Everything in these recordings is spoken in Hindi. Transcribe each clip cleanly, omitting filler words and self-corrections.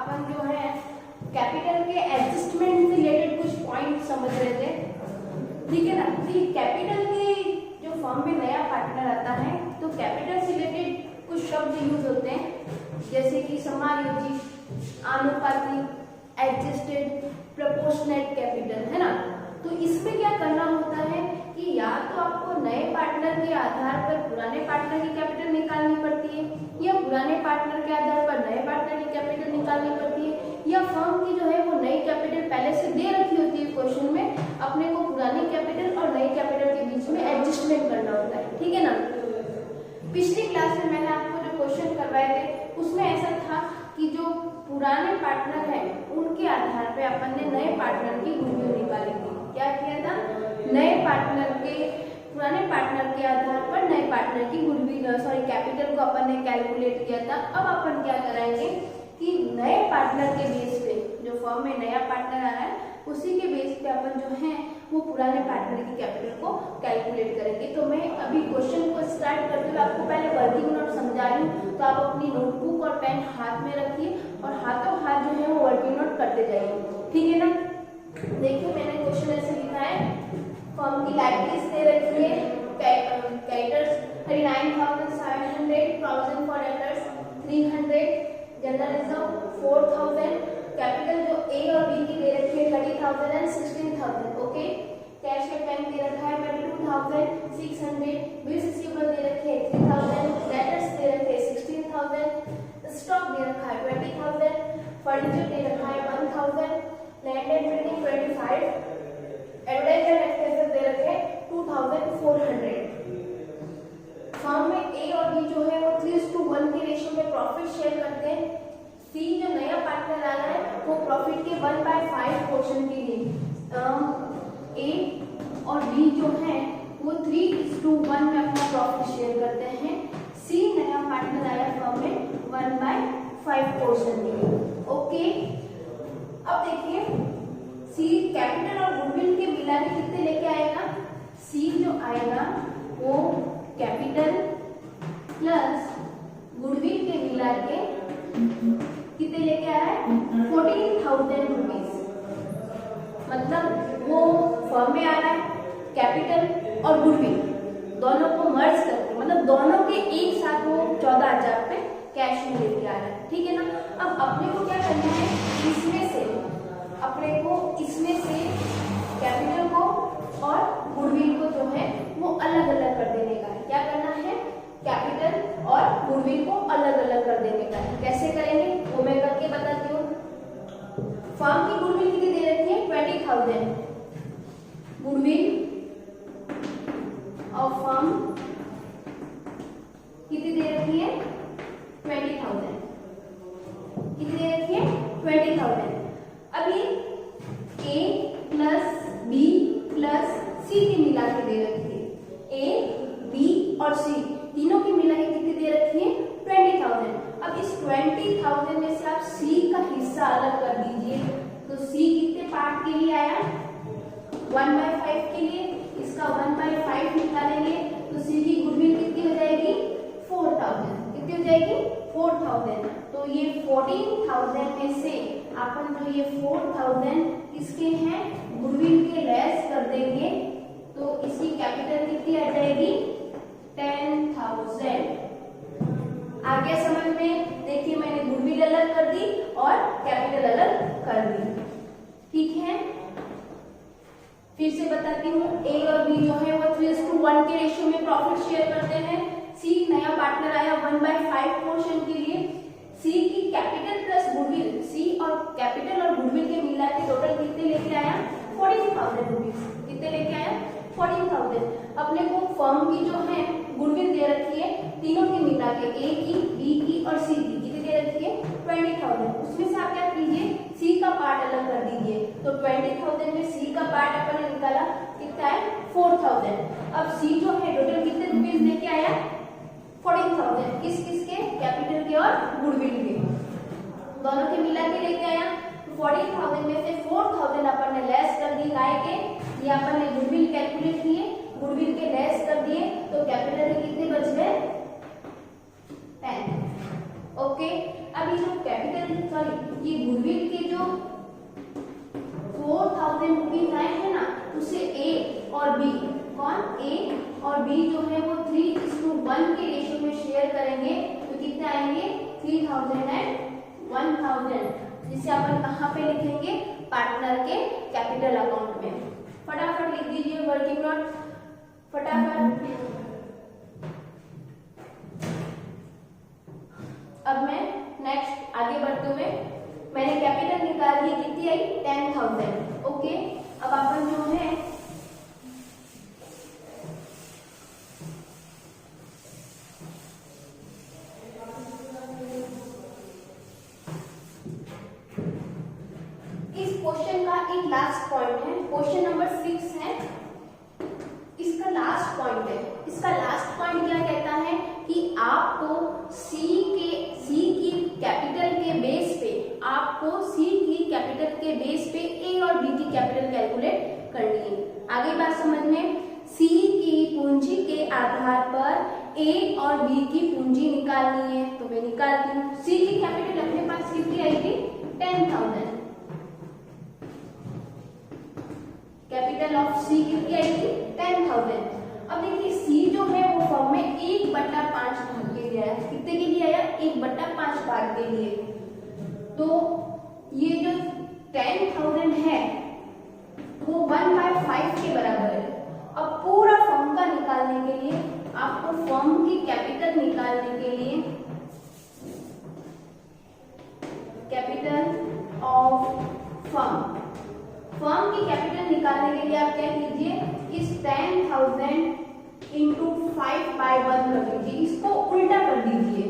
अपन जो है कैपिटल के एडजस्टमेंट से रिलेटेड कुछ पॉइंट समझ रहे थे, ठीक है ना। तो कैपिटल के जो फर्म में नया पार्टनर आता है तो कैपिटल से रिलेटेड कुछ शब्द यूज होते हैं जैसे कि समायोजित, आनुपातिक, एडजस्टेड, प्रोपोर्शनेट कैपिटल, है ना। तो इसमें क्या करना होता है कि या तो आपको नए पार्टनर के आधार पर पुराने पार्टनर की कैपिटल निकालनी पड़ती है, या पुराने पार्टनर के आधार पर नए पार्टनर की कैपिटल निकालनी पड़ती है, या फर्म की जो है वो नई कैपिटल पहले से दे रखी होती है क्वेश्चन में, अपने को पुरानी कैपिटल और नई कैपिटल के बीच में एडजस्टमेंट करना होता है, ठीक है ना। पिछली क्लास में मैंने आपको जो क्वेश्चन करवाए थे उसमें ऐसा था कि जो पुराने पार्टनर है उनके आधार पे अपन ने नए पार्टनर की गुडविल निकाली थी। क्या किया था, नए पार्टनर के पुराने पार्टनर के आधार पर नए पार्टनर की गुडविल कैपिटल को अपन ने कैलकुलेट किया था। अब अपन क्या कराएंगे कि नए पार्टनर के बेस पे, जो फर्म में नया पार्टनर आ रहा है उसी के बेस पे अपन जो है वो पुराने पार्टनर की कैपिटल को कैलकुलेट करेंगे। तो मैं अभी क्वेश्चन को स्टार्ट करते हुए आपको पहले वर्किंग नोट समझा रही हूँ, तो आप अपनी नोटबुक और पेन हाथ में रखिए और हाथों हाथ जो है वो वर्किंग नोट करते जाइए, ठीक है ना। देखिए मैंने क्वेश्चन ऐसे लिखा है, फर्म की लाइब्रेरीज दे रखी है, characters 39,700, provision for debtors 300, general reserve 4,000, capital जो ए और बी की दे रखी है 30,000 एंड 16,000, ओके। कैश का बैंक दे रखा है 22,600, बिल्स रिसीवेबल दे रखे हैं 3,000, डेटर्स दे रखे हैं 16,000, स्टॉक दे रखा है 20,000, फर्नीचर दे रखा है 1,000, land and building 25, advertisement expenses दे रखे 2,400। फर्म में ए और बी जो है वो 3:1 के रेशियो में प्रॉफिट शेयर करते हैं। सी जो नया पार्टनर आ रहा है वो प्रॉफिट के 1/5 पोर्शन के लिए ए और बी जो है वो 3:1 में अपना प्रॉफिट शेयर करते हैं। सी नया पार्टनर आया फर्म में 1/5 पोर्शन के लिए, ओके। अब देखिए सी कैपिटल और गुडविल के मिला के कितने लेके आएगा, सी जो आएगा वो कैपिटल प्लस गुडविल के मिला के कितने लेके आ रहा है 14,000 रुपीज। मतलब वो फर्म में आ रहा है कैपिटल और गुडविल दोनों को मर्ज करके, मतलब दोनों के एक साथ वो 14,000 पे कैश में लेके आ रहा है, ठीक है ना। अब अपने को क्या करना है, इसमें से अपने को इसमें से कैपिटल को और गुडविल को जो है वो अलग अलग कर देने का है। क्या करना है, कैपिटल और गुडविल को अलग अलग कर देने का है। कैसे करेंगे वो मैं करके बताती हूँ। फर्म की गुडविल कितनी दे रखी है 20,000, गुडविल और फर्म कितनी दे रखी है 20,000, कितनी दे रखी है 20,000। अभी ए प्लस बी प्लस सी की मिला के दे रखी है, ए बी और सी तीनों की मिला के कितनी दे रखी है 20,000। अब इस 20,000 में से आप सी का हिस्सा अलग कर दीजिए, तो सी कितने पार्ट के लिए आया 1/5 के लिए, इसका 1/5 निकालेंगे तो सी की गुडविल कितनी हो जाएगी 4,000, कितनी हो जाएगी 4,000। तो ये 14,000 में से अपन जो ये 4,000 किसके हैं गुडविल के लेस कर देंगे, तो इसकी कैपिटल कितनी आ जाएगी 10,000। आ गया समझ में। देखिए मैंने गुडविल अलग कर दी और कैपिटल अलग कर दी, ठीक है। फिर से बताती हूँ, ए और बी जो है वो 3:1 के रेशियो में प्रॉफिट शेयर करते हैं। सी नया पार्टनर आया 1/5 पोर्शन के लिए, सी की कैपिटल प्लस गुडविल, सी और कैपिटल और गुडविल के मिला के टोटल कितने लेके आया 14,000 रुपीज, कितने लेके आया 14,000। अपने को फर्म की जो है गुडविल दे रखी है तीनों की मिला के, ए की, बी की और सी की, कितनी दे रखी है 20,000। उसमें से आप क्या कीजिए सी का पार्ट अलग कर दीजिए, तो 20,000 में सी का पार्ट अपन ने निकाला कितना है 4,000। अब सी जो है टोटल कितने रुपीज लेके आया 14,000, किस किस के कैपिटल के और गुडविल के, दोनों के मिला के लेके आया। 14,000 में से 4,000 अपन ने लेस कर दी गाय के, ये अपन ने गुडविल कैलकुलेट किए, गुडविल के लेस कर दिए, तो कैपिटल में कितने बच गए 10। ओके, अब ये जो कैपिटल कि गुडविल के जो 4000 रुपीज आए हैं ना, उसे ए और बी, कौन ए और बी जो है वो 3:1 के रेशियो में शेयर करेंगे, तो कितने आएंगे 3000 एंड 1000, जिसे अपन कहाँ पे लिखेंगे, पार्टनर के कैपिटल अकाउंट में। फटाफट लिख दीजिए वर्किंग नोट, फटाफट। अब मैं नेक्स्ट आगे बढ़ते हुए, मैंने कैपिटल निकाल ली, कितनी आई 10,000। ओके, अब अपन जो है इस क्वेश्चन का एक लास्ट पॉइंट है, क्वेश्चन नंबर 6 है, इसका लास्ट पॉइंट है। इसका लास्ट पॉइंट क्या कहता है कि आपको सी की कैपिटल के बेस पे, आपको सी की कैपिटल के बेस पे ए और बी की कैपिटल कैलकुलेट करनी है। आगे बात समझ में, सी की पूंजी के आधार पर ए और बी की पूंजी निकालनी है, तो मैं निकालती हूँ। सी की कैपिटल अपने पास कितनी आएगी 10,000, कैपिटल ऑफ सी कितनी आएगी 10,000। अब देखिए सी जो है वो फॉर्म में 1/5 भाग के लिए आया, कितने के लिए आया 1/5 भाग के लिए, तो ये जो 10,000 है वो 1/5 के बराबर है। अब पूरा फॉर्म का निकालने के लिए आपको फॉर्म की कैपिटल निकालने के लिए कैपिटल ऑफ फर्म, फर्म की कैपिटल निकालने के लिए आप क्या कीजिए, इस 10,000 इंटू 5/1 कर दीजिए, इसको उल्टा कर दीजिए।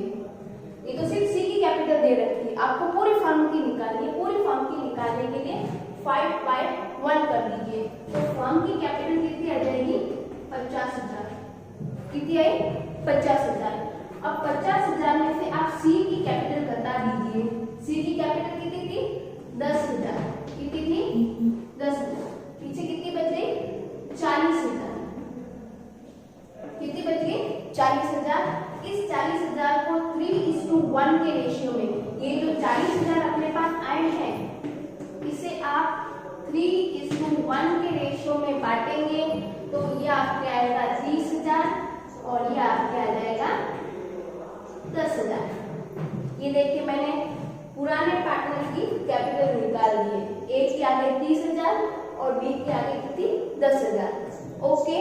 ये तो सिर्फ सी की कैपिटल दे रखी है, आपको पूरी फर्म की निकालनी है। पूरी फर्म की निकालने के लिए 5/1 कर दीजिए, तो फर्म की कैपिटल कितनी आ जाएगी 50,000, कितनी आई 50,000। अब 50,000 में से आप सी की कैपिटल घटा दीजिए, सी की कैपिटल कितनी थी 10,000, कितनी थी 10,000, पीछे कितनी बच गई 40,000, कितनी बच गई 40,000। इस 40,000 को 3:1 के रेशियो में, ये जो 40,000 अपने पास आए हैं इसे आप 3:1 के रेशियो में बांटेंगे, तो ये आपके आएगा 30,000 और ये आपके आ जाएगा 10,000। ये देखिए मैंने पुराने पार्टनर की कैपिटल निकाल दी है, ए की आगे 30,000 और बी की आगे कितनी 10,000। ओके,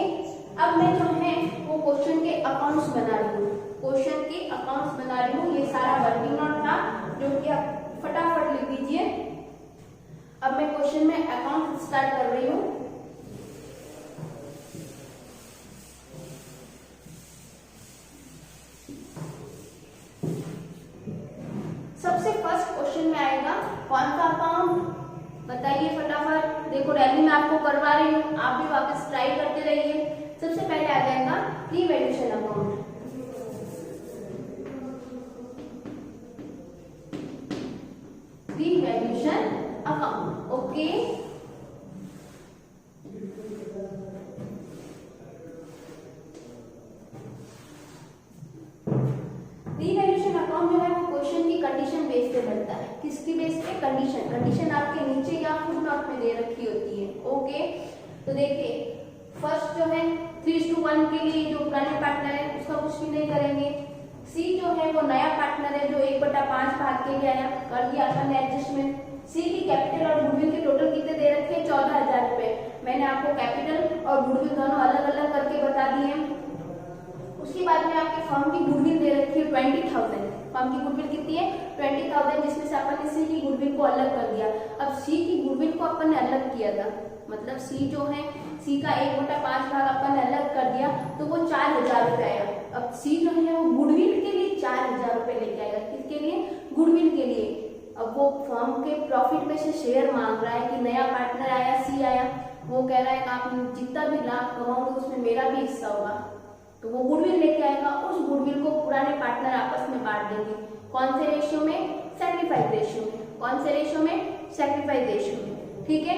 अब मैं जो है वो क्वेश्चन के अकाउंट्स बना रही हूँ, क्वेश्चन के अकाउंट्स बना रही हूँ। ये सारा वर्किंग नोट था जो कि आप फटाफट लिख दीजिए। अब मैं क्वेश्चन में अकाउंट स्टार्ट कर रही हूँ। सबसे फर्स्ट क्वेश्चन में आएगा कौन सा अकाउंट, बताइए फटाफट। देखो रैली में आपको करवा रही हूँ, आप भी वापस ट्राई करते रहिए। सबसे पहले आ जाएगा revaluation account. Revaluation account, okay. Revaluation account जो है वो क्वेश्चन की कंडीशन बेस पे बनता है। किसकी बेस पे, कंडीशन। कंडीशन आपके नीचे या फुटनोट में दे रखी होती है, ओके। तो देखिए फर्स्ट जो है 3:1 के लिए जो पुराने पार्टनर है उसका कुछ भी नहीं करेंगे। सी जो है वो नया पार्टनर है जो 1/5 भाग के लिए आया, कर दिया अपन ने एडजस्टमेंट। सी की कैपिटल और गुडविल के टोटल कितने दे रखे हैं 14,000 रुपए। मैंने आपको कैपिटल और गुडविल दोनों अलग अलग करके बता दिए। उसके बाद में आपके फर्म की गुडविल दे रखी है 20,000। फर्म की गुडविल कितनी है 20,000, जिसमें से अपन ने सी की गुडविल को अलग कर दिया। अब सी की गुडविल को अपन ने अलग किया था, मतलब सी जो है सी का 1/5 भाग अपन ने अलग कर दिया, तो वो 4,000 रुपए आया। अब सी जो है वो गुडविल के लिए 4,000 रुपए लेके आएगा, किसके लिए, गुडविल के लिए। अब वो फर्म के प्रॉफिट में से शेयर मांग रहा है कि नया पार्टनर आया, सी आया, वो कह रहा है कि आप जितना भी लाभ कमाओगे उसमें मेरा भी हिस्सा होगा, तो वो गुडविल लेके आएगा। उस गुडविल को पुराने पार्टनर आपस में बांट देंगे। कौन से रेशियो में, सैक्रिफाइस रेशियो में। कौन से रेशियो में, सैक्रिफाइस रेशियो में, ठीक है।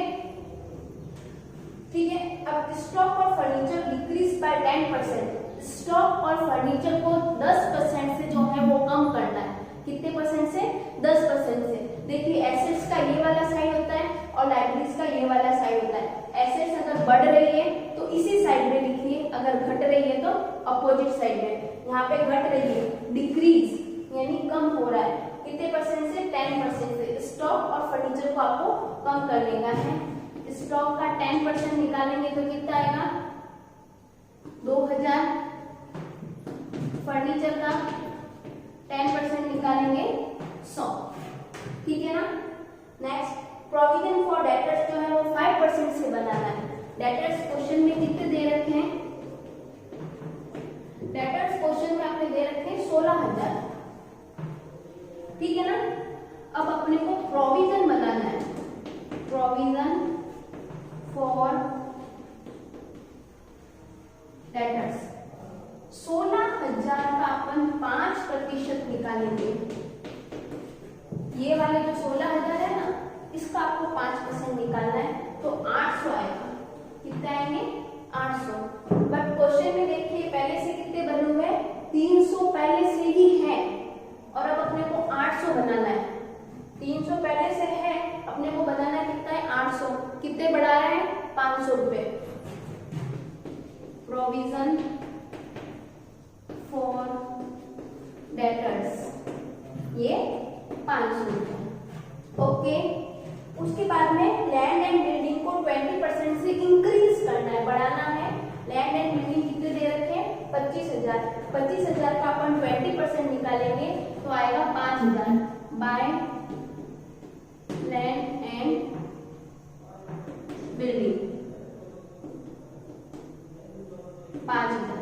ठीक है, अब स्टॉक और फर्नीचर डिक्रीज बाय 10%। स्टॉक और फर्नीचर को 10% से जो है वो कम करना है। कितने परसेंट से, 10% से। देखिए अपोजिट साइड में, यहाँ पे घट रही है, डिक्रीज यानी कम हो रहा है, कितने परसेंट से 10% से। स्टॉक और फर्नीचर को आपको कम कर लेना है। स्टॉक का 10% निकालेंगे तो कितना आएगा 2000, फर्नीचर का 10% निकालेंगे 100, ठीक है ना। नेक्स्ट प्रोविजन फॉर डेटर्स जो है वो 5% से बनाना है। डेटर्स क्वेश्चन में कितने दे रखे हैं, डेटर्स क्वेश्चन में आपने दे रखे हैं 16000, ठीक है ना। अब अपने को प्रोविजन बनाना है, प्रोविजन फॉर डेटर्स 16000 का अपन 5% निकालेंगे। ये वाले जो 16000 है ना, इसका आपको 5% निकालना है, तो 800 आएगा। कितना आएंगे 800। बट क्वेश्चन में देखिए पहले से कितने बने हुए हैं, 300 पहले से ही है और अब अपने को 800 बनाना है। 300 पहले से है, अपने को बनाना है कितना है 800। कितने बढ़ा रहे हैं 500 रुपए। प्रोविजन फॉर डेटर्स ये 500 रुपए, ओके। उसके बाद में लैंड एंड बिल्डिंग को 20% से इंक्रीज करना है, बढ़ाना है। लैंड एंड बिल्डिंग कितने दे रखे हैं 25000, 25000 का अपन 20% निकालेंगे तो आएगा 5000। By land and building 5000।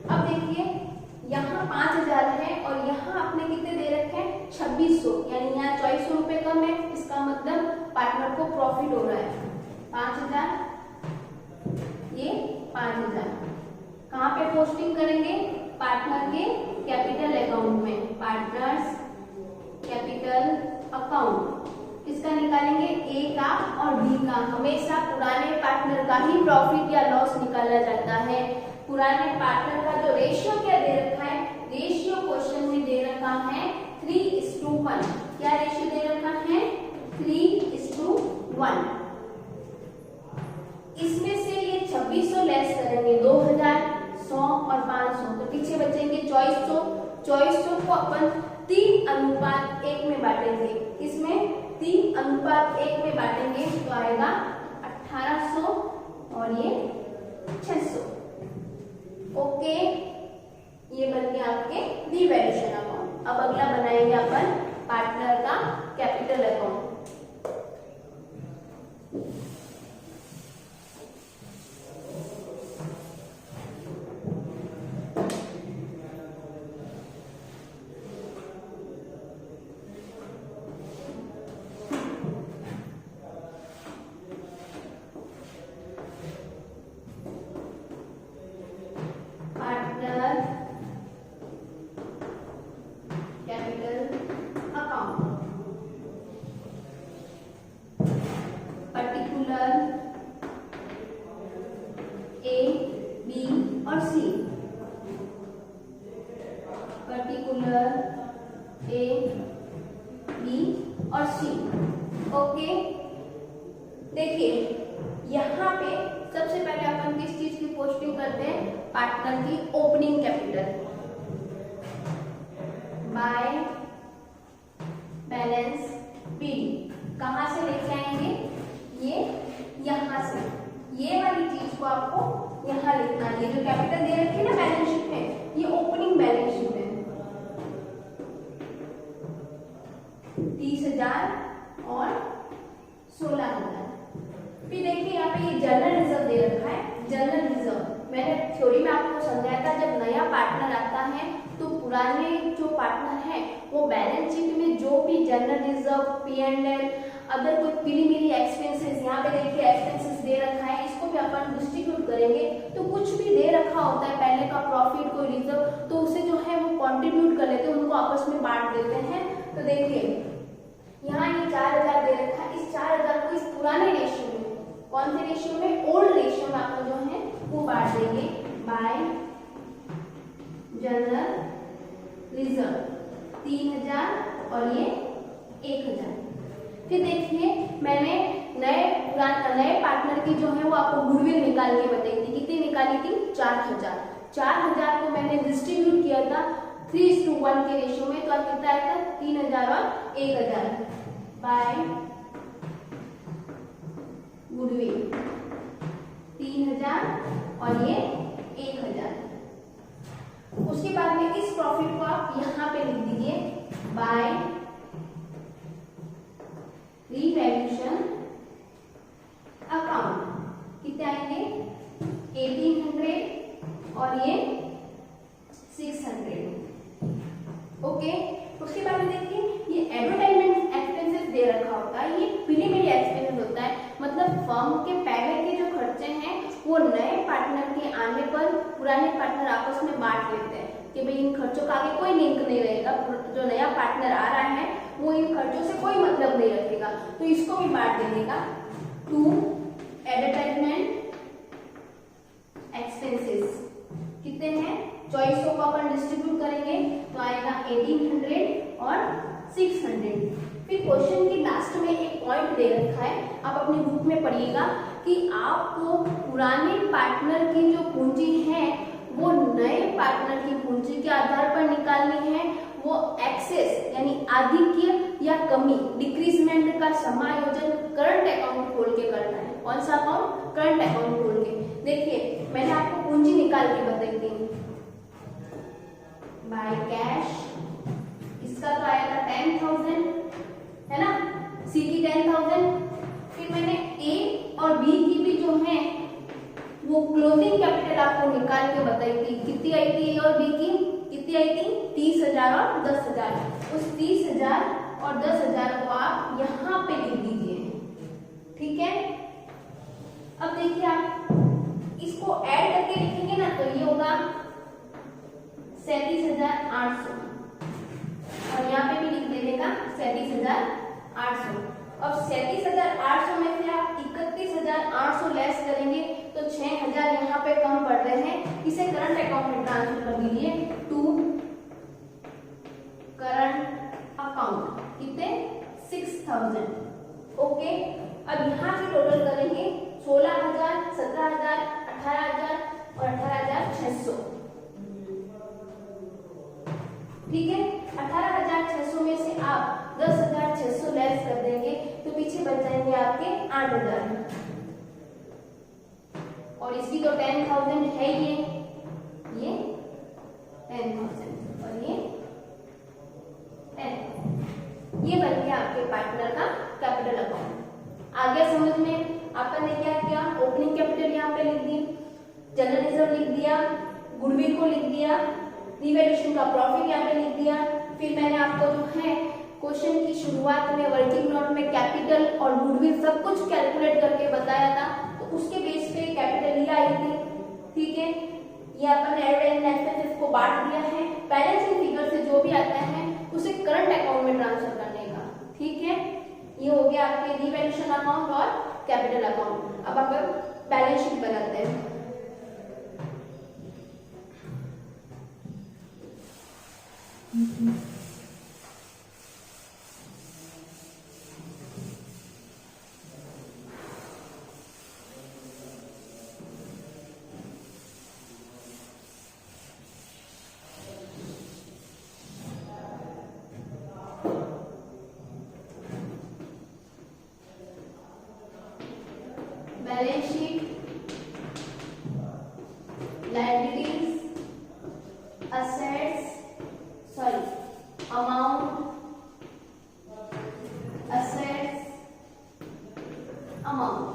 अब देखिए यहाँ 5000 है और यहाँ आपने कितने दे रखे हैं 2600, यानी यहाँ 2400 रुपए कम है। इसका मतलब पार्टनर को प्रॉफिट हो रहा है। 5000 ये 5000 कहाँ पे पोस्टिंग करेंगे, पार्टनर के कैपिटल अकाउंट में, पार्टनर्स कैपिटल अकाउंट। किसका निकालेंगे, ए का और बी का। हमेशा पुराने पार्टनर का ही प्रॉफिट या लॉस निकाला जाता है। पुराने पार्टनर का जो रेशियो क्या दे रखा है, रेशियो क्वेश्चन में दे रखा है 3:1। क्या रेशियो दे रखा है 3:1। इसमें से ये 2600 लेस करेंगे, 2000, 100 और 500, तो पीछे बचेंगे 2400। 2400 को अपन 3:1 में बांटेंगे। इसमें 3:1 में बांटेंगे तो आएगा 1800 और ये 600, ओके। ये बन गया आपके रिवैल्यूएशन अकाउंट। अब अगला बनाएंगे अपन पार्टनर का capital account. Particular A B और सी, ओके। देखिए यहाँ पे सबसे पहले अपन किस चीज की पोस्टिंग करते हैं, पार्टनर की opening capital by balance B. कहाँ से लेके आएंगे, ये यहाँ से। ये वाली चीज को आपको यहाँ लिखना है। ये जो कैपिटल दे रखी है ना बैलेंस शीट में, ये ओपनिंग बैलेंस शीट है। 30,000 और 16,000। फिर देखिए यहाँ पे ये जनरल रिजर्व दे रखा है। जनरल रिजर्व मैंने थ्योरी में आपको समझाया था, जब नया पार्टनर आता है तो पुराने जो पार्टनर है वो बैलेंस शीट में जो भी जनरल रिजर्व, P&L, अदर कोई प्रीलिमिनरी एक्सपेंसेस, यहाँ पे देखिए एक्सपेंसेस दे रखा है, इसको भी अपन डिस्ट्रीब्यूट करेंगे। तो कुछ भी दे रखा होता है पहले का प्रॉफिट, कोई रिजर्व, तो उसे जो है वो कंट्रीब्यूट कर लेते हैं, उनको आपस में बांट देते हैं। तो देखिए यहाँ ये 4,000 दे रखा है। इस 4,000 को इस पुराने रेशियो में, कौन से रेशियो में, ओल्ड रेशियो में आपको जो है वो बांट देंगे बाय जनरल रिजर्व 3,000 और ये 1,000। फिर देखिए मैंने नए पार्टनर की जो है वो आपको गुडविल निकाल के बताई थी। कितनी निकाली थी? 4000। 4000 को मैंने डिस्ट्रीब्यूट किया था 3:1 के रेशियो में, तो आप कितना आया था? 3000 और 1000 बाय गुडविल 3000 और ये 1000। उसके बाद में इस प्रॉफिट को आप यहाँ पे लिख दीजिए बाय रिवैल्यूएशन अकाउंट। कितने आएंगे? 1800 और ये 600। ओके, उसके बाद में देखिए ये एडवर्टाइजमेंट एक्सपेंसेस दे रखा होता है, ये प्रीलिमिनरी एक्सपेंसेस होता है, मतलब फर्म के पहले के जो खर्चे हैं वो नए पार्टनर के आने पर पुराने पार्टनर आपस में बांट लेते हैं कि भाई इन खर्चों का आगे कोई लिंक नहीं रहेगा, जो नया पार्टनर आ रहा है वो इन खर्चों से कोई मतलब नहीं रखेगा, तो इसको भी बांट देने का। टू एडवर्टाइजमेंट एक्सपेंसेस कितने हैं? चॉइस को अपन डिस्ट्रीब्यूट करेंगे तो आएगा 1800 और 600। फिर क्वेश्चन की लास्ट में एक पॉइंट दे रखा है, आप अपनी बुक में पढ़िएगा कि आपको पुराने पार्टनर की जो पूंजी है वो नए पार्टनर की पूंजी के आधार पर निकालनी है। वो एक्सेस यानी आधिक्य या कमी डिक्रीजमेंट का समायोजन करंट अकाउंट खोल के करना है। कौन सा अकाउंट? करंट अकाउंट खोल के। देखिए मैंने आपको पूंजी निकाल के बताई थी बाय कैश, इसका तो आया था 10,000 है ना, सी की 10,000। फिर मैंने ए और बी की भी जो है वो क्लोजिंग कैपिटल आपको निकाल के बताई थी। कितनी आई थी ए और बी की? कितनी आई थी? 30,000 और 10,000। उस 30,000 और 10,000 को आप यहाँ पे लिख दीजिए, ठीक है। अब देखिए आप इसको ऐड करके लिखेंगे ना तो ये होगा 37,800 और यहाँ पे भी लिख देने का 37,800। अब 37,800 में से आप 31,800 लेस करेंगे तो 6,000 यहाँ पे कम पड़ रहे हैं, इसे करंट अकाउंट में ट्रांसफर कर दीजिए टू करंट अकाउंट। कितने? 6,000। ओके, अब यहाँ से टोटल करेंगे 16,000, 17,000, 18,000 और 18,600। ठीक है, 18,600 में से आप 10,600 लेस कर देंगे तो पीछे बच जाएंगे आपके 8,000। और इसकी तो 10,000 है, ये 10,000 और ये 10,000। ये बन गया आपके पार्टनर का कैपिटल अकाउंट। आगे समझ में? आपने क्या किया? ओपनिंग कैपिटल यहाँ पे लिख दी, जनरल रिजर्व लिख दिया, गुडविल को लिख दिया, रिवैल्यूएशन का प्रॉफिट यहाँ पे लिख दिया। फिर मैंने आपको जो है क्वेश्चन की शुरुआत में वर्किंग नोट में कैपिटल और गुडविल सब कुछ कैलकुलेट करके बताया था, तो उसके बेस पे कैपिटल ये आई थी। ठीक है, ये अपन एडवर्टाइजमेंट एक्सपेंसेस को बांट दिया है। बैलेंसिंग फिगर से जो भी आता है उसे करंट अकाउंट में ट्रांसफर करने का। ठीक है, ये हो गया आपके रिवैल्यूएशन अकाउंट और कैपिटल अकाउंट। अब अपन बैलेंस शीट बनाते हैं। Balance sheet, liabilities, amount, assets, amount.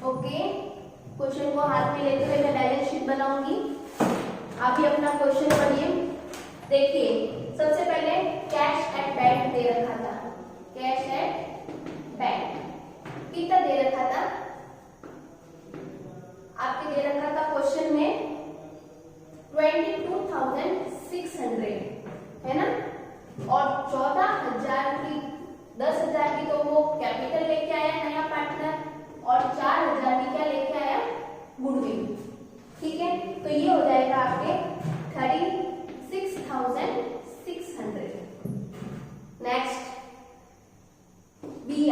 Okay, question को हाथ में लेते हुए मैं बैलेंस शीट बनाऊंगी। आप भी अपना क्वेश्चन पढ़िए। देखिए सबसे पहले कैश एट बैंक दे रखा था। कैश एट बैंक कितना दे रखा था? आपके दे रखा था क्वेश्चन में 22,600 है ना, और 14,000 की 10,000 की तो वो कैपिटल लेके आया नया पार्टनर, और 4,000 की क्या लेके आया? गुडविल। ठीक है, तो ये हो जाएगा आपके 36,600। नेक्स्ट बी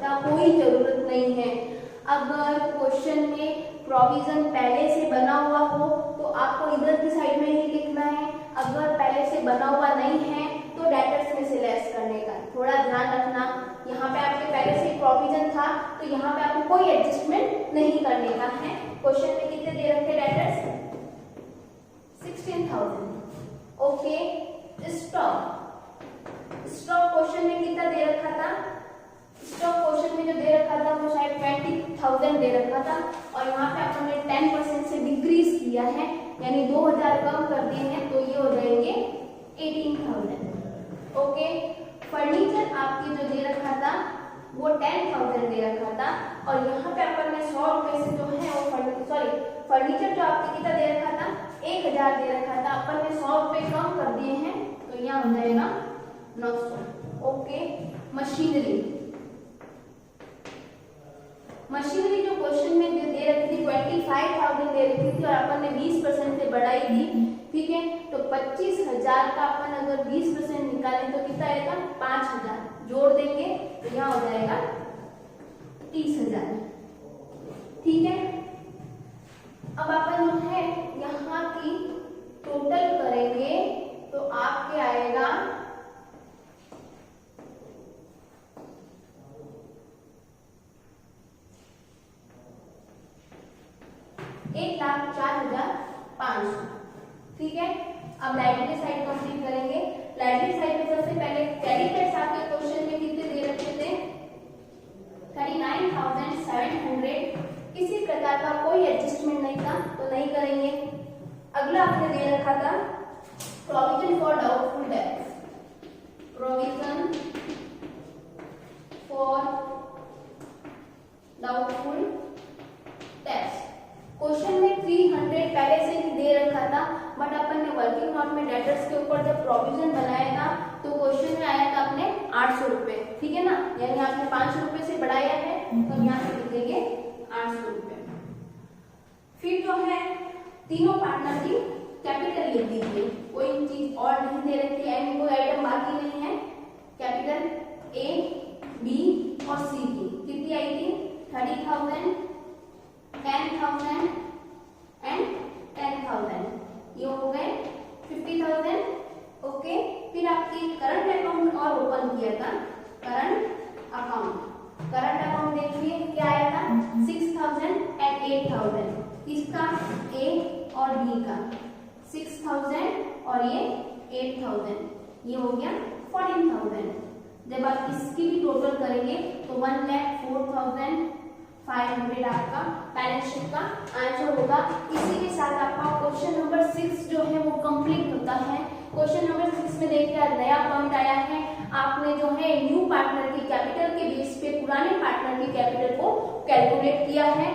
का कोई जरूरत नहीं है। अगर क्वेश्चन में प्रोविजन पहले से बना हुआ हो तो आपको इधर की साइड में ही लिखना है, अगर पहले से बना हुआ नहीं है तो डेटर्स में से लेस करने का। थोड़ा ध्यान रखना, यहाँ पे आपके पहले से प्रोविजन था तो यहाँ पे आपको कोई एडजस्टमेंट नहीं करने का है। क्वेश्चन में कितने दे रखे डेटर्स? 16,000। ओके, स्टॉक क्वेश्चन में कितना दे रखा था? स्टॉक क्वेश्चन में जो दे रखा था वो शायद 20,000 दे रखा था और यहाँ पे आपने 10% से डिक्रीज किया है, यानी 2,000 कम कर दिए हैं, तो ये हो जाएंगे 18,000। ओके, फर्नीचर आपके जो दे रखा था वो 10,000 दे रखा था और यहाँ पे अपन ने 100 रुपए से जो है वो फर्नीचर जो आपके कितना दे रखा था? 1,000 दे रखा था, अपन ने 100 रुपए कम कर दिए हैं, तो यहाँ हो जाएगा 900। ओके, मशीनरी जो क्वेश्चन में दे रखी थी 25,000 दे रखी थी और अपन ने 20% से बढ़ाई थी, ठीक है, तो 25,000 का अपन अगर 20% निकालें तो कितना आएगा? 5,000 जोड़ देंगे तो यहाँ हो जाएगा 30,000। ठीक है, अब अपन जो है यहाँ की टोटल करेंगे तो आपके आएगा 1,04,500। ठीक है, अब लाइब्रेरी साइड कंप्लीट करेंगे। लाइब्रेरी साइड में सबसे पहले क्रेडिटर्स आपके क्वेश्चन में कितने दे रखे थे? 39,700। किसी प्रकार का कोई एडजस्टमेंट नहीं था तो नहीं करेंगे। अगला आपने दे रखा था provision for doubtful debts, provision for doubtful debts. Question में 300 पहले से ही दे रखा था, बट अपन ने वर्किंग नोट में डेटर्स के ऊपर जब प्रोविजन बनाया था तो क्वेश्चन में आया था अपने 800 रुपए। ठीक है ना, यानी आपने 500 रुपए से बढ़ाया है तो यहाँ से लिखेंगे 800 रुपए। फिर जो है तीनों पार्टनर की कैपिटल लिख दीजिए, कोई चीज और नहीं दे रखी है, कोई आइटम बाकी नहीं है। कैपिटल A, B और C की कितनी आई थी? 30,000, 10,000 एंड 10,000, ये हो गए 50,000। ओके, फिर आपकी करंट अकाउंट और ओपन किया था, करंट अकाउंट देखिए क्या आया था? 6,000 एंड 8,000। किसका? A और B का 6,000 और ये 8,000, ये हो गया 14,000। जब आप इसकी भी टोटल करेंगे तो 1,04,500 आपका बैलेंस शीट का आंसर होगा। इसी के साथ आपका क्वेश्चन नंबर 6 जो है वो कंप्लीट होता है। क्वेश्चन नंबर 6 में देखिए नया पॉइंट आया है, आपने जो है न्यू पार्टनर की कैपिटल के बेस पे पुराने पार्टनर की कैपिटल को कैलकुलेट किया है।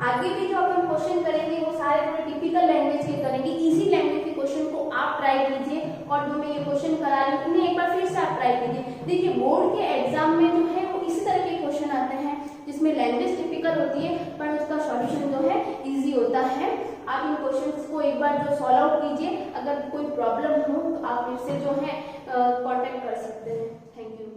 आगे भी जो अपन क्वेश्चन करेंगे वो सारे थोड़े टिपिकल लैंग्वेज के करेंगे। इजी लैंग्वेज के क्वेश्चन को आप ट्राई कीजिए और जो मैं ये क्वेश्चन करा रही हूँ उन्हें एक बार फिर से आप ट्राई कीजिए। देखिए बोर्ड के एग्जाम में जो है वो इसी तरह के क्वेश्चन आते हैं जिसमें लैंग्वेज टिपिकल होती है पर उसका सॉल्यूशन जो है इजी होता है। आप इन क्वेश्चंस को एक बार जो सॉल्व आउट कीजिए, अगर कोई प्रॉब्लम हो तो आप इससे जो है कांटेक्ट कर सकते हैं। Thank you.